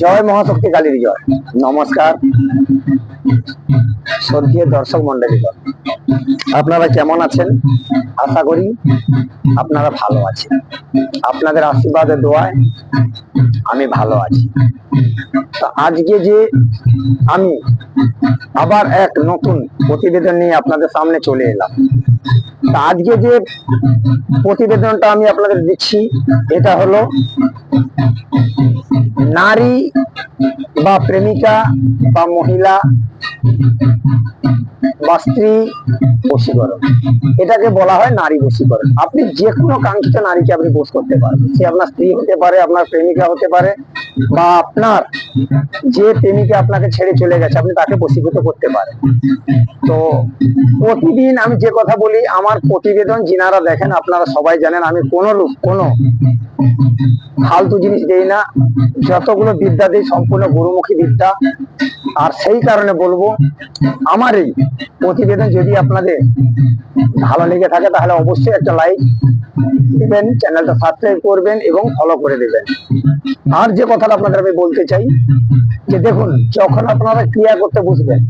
জয় মহাশক্তি কালীর জয়। নমস্কার শ্রদ্ধেয় দর্শক মন্ডলীগণ, আপনারা কেমন আছেন? আশা করি আপনারা ভালো আছেন। আপনাদের আশীর্বাদে দোয়ায় আমি ভালো আছি। তো আজকে যে আমি আবার এক নতুন প্রতিবেদন নিয়ে আপনাদের সামনে চলে এলাম। তা আজকে যে প্রতিবেদনটা আমি আপনাদের দিচ্ছি, এটা হলো নারী বা প্রেমিকা বা মহিলা বা স্ত্রী বশীকরণ। এটাকে বলা হয় নারী বশীকরণ। আপনি যে কোনো কাঙ্ক্ষিত নারীকে আপনি বশ করতে পারেন। সে আপনার স্ত্রী হতে পারে, আপনার প্রেমিকা হতে পারে, বা আপনার যে প্রেমিকা আপনাকে ছেড়ে চলে গেছে আপনি তাকে বশীভূত করতে পারেন। তো প্রতিদিন আমি যে কথা বলি, আমার প্রতিবেদন যিনারা দেখেন আপনারা সবাই জানেন আমি কোনো ফালতু জিনিস দেই না। যতগুলো বিদ্যা দেই সম্পূর্ণ গুরুমুখী বিদ্যা। আর সেই কারণে বলবো, আমার এই প্রতিবেদন যদি আপনাদের ভালো লেগে থাকে তাহলে অবশ্যই একটা লাইক দিবেন, চ্যানেলটা সাবস্ক্রাইব করবেন এবং ফলো করে দেবেন। আর যে কথাটা আপনাদের আমি বলতে চাই যে দেখুন, যখন আপনারা ক্রিয়া করতে বুঝবেন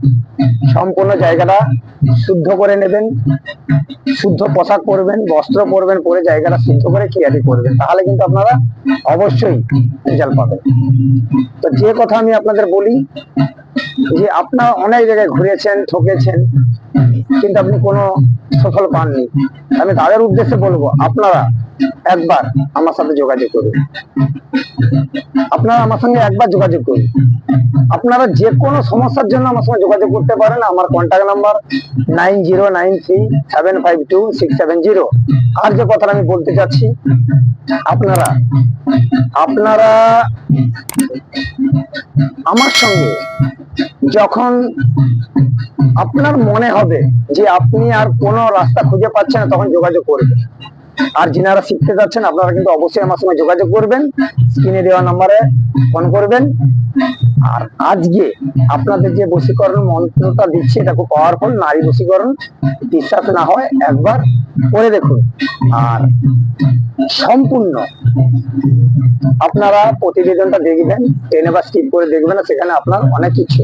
সম্পূর্ণ জায়গাটা শুদ্ধ করে নেবেন, শুদ্ধ পোশাক পরবেন, বস্ত্র পরবেন, পরে জায়গাটা শুদ্ধ করে ক্রিয়াটি করবেন, তাহলে কিন্তু আপনারা অবশ্যই রেজাল্ট পাবেন। তো যে কথা আমি আপনাদের বলি যে আপনারা অনেক জায়গায় ঘুরেছেন, ঠকেছেন, কিন্তু আপনি কোনো সফল পাননি। আমি তাদের উদ্দেশ্যে বলবো, আপনারা একবার আমার সাথে যোগাযোগ করুন। আপনারা আমার সঙ্গে একবার যোগাযোগ করুন। আপনারা যে কোনো সমস্যার জন্য আমার সঙ্গে যোগাযোগ করতে পারেন। আমার কন্ট্যাক্ট নাম্বার 9093752670। আর যে কথাটা আমি বলতে চাচ্ছি, আপনারা আমার সঙ্গে যখন আপনার মনে হবে যে আপনি আর কোনো রাস্তা খুঁজে পাচ্ছেন না, তখন যোগাযোগ করবেন। আর যিনারা শিখতে যাচ্ছেন আপনারা কিন্তু অবশ্যই আমার সঙ্গে যোগাযোগ করবেন, স্ক্রিনে দেওয়া নাম্বারে ফোন করবেন। আর আজকে আপনাদের যে বশীকরণ মন্ত্রটা দিচ্ছি, এটা খুব পাওয়ারফুল নারী বশীকরণ। বিশ্বাস না হয় একবার করে দেখুন। আর সম্পূর্ণ আপনারা প্রতিবেদনটা দেখবেন, টেনে বা স্কিপ করে দেখবেন না, সেখানে আপনার অনেক কিছু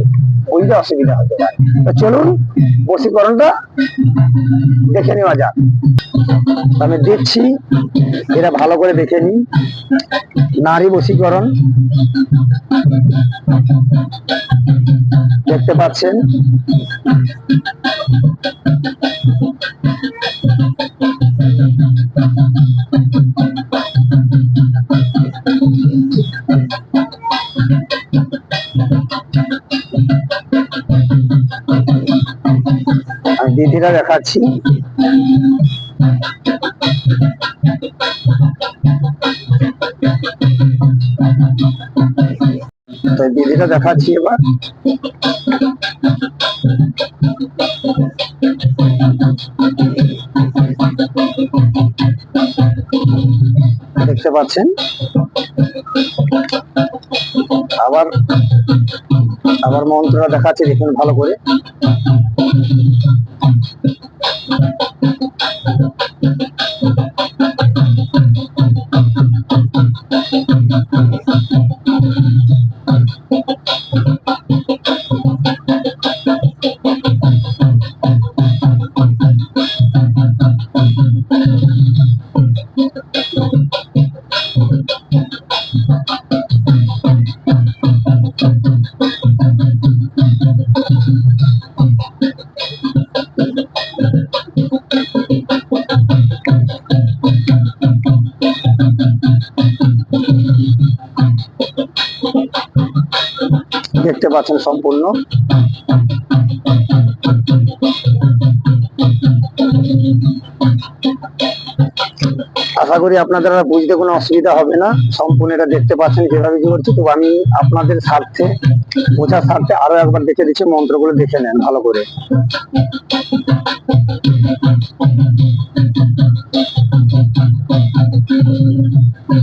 বুঝতে অসুবিধা হতে পারে। তো চলুন বশীকরণটা দেখে নেওয়া যাক। আমি দেখছি, এটা ভালো করে দেখে নিন। নারী বশীকরণ দেখতে পাচ্ছেন। আমি বিধিটা দেখাচ্ছি। বিধিটা দেখাচ্ছি এবার। দেখতে পাচ্ছেন। আবার মন্ত্রটা দেখাচ্ছি, দেখুন ভালো করে। দেখতে পাচ্ছেন সম্পূর্ণ। আশা করি আপনাদের বুঝতে কোনো অসুবিধা হবে না। সম্পূর্ণ এটা দেখতে পাচ্ছেন যেভাবে কি করছি। তো আমি আপনাদের স্বার্থে, বোঝার স্বার্থে আরো একবার দেখে দিচ্ছি, মন্ত্রগুলো দেখে নেন ভালো করে।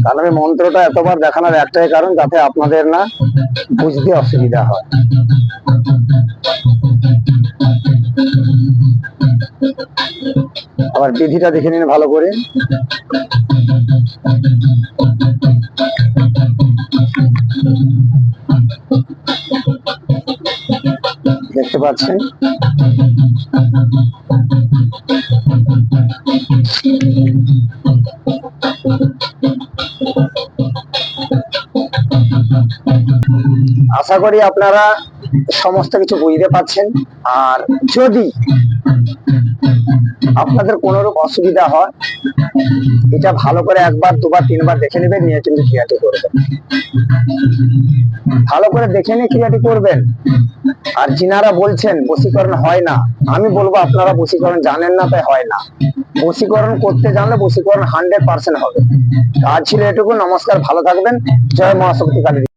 কারণ আমি মন্ত্রটা এতবার দেখানোর একটাই কারণ, যাতে আপনাদের না বুঝতে অসুবিধা হয়। আবার বিধিটা দেখে নিন ভালো করে। পাচ্ছেন। আশা করি আপনারা সমস্ত কিছু বুঝতে পারছেন। আর যদি আপনাদের কোনো রকম অসুবিধা হয়, এটা ভালো করে একবার দুবার তিনবার দেখে নেবেন, নিয়ে কিন্তু ক্রিয়াটি করবেন। ভালো করে দেখে নিয়ে ক্রিয়াটি করবেন। আর যিনারা বলছেন বশীকরণ হয় না, আমি বলবো আপনারা বশীকরণ জানেন না, তাই হয় না। বশীকরণ করতে জানলে বশীকরণ 100% হবে। আজ ছিল এটুকু। নমস্কার, ভালো থাকবেন। জয় মা শক্তি কালী।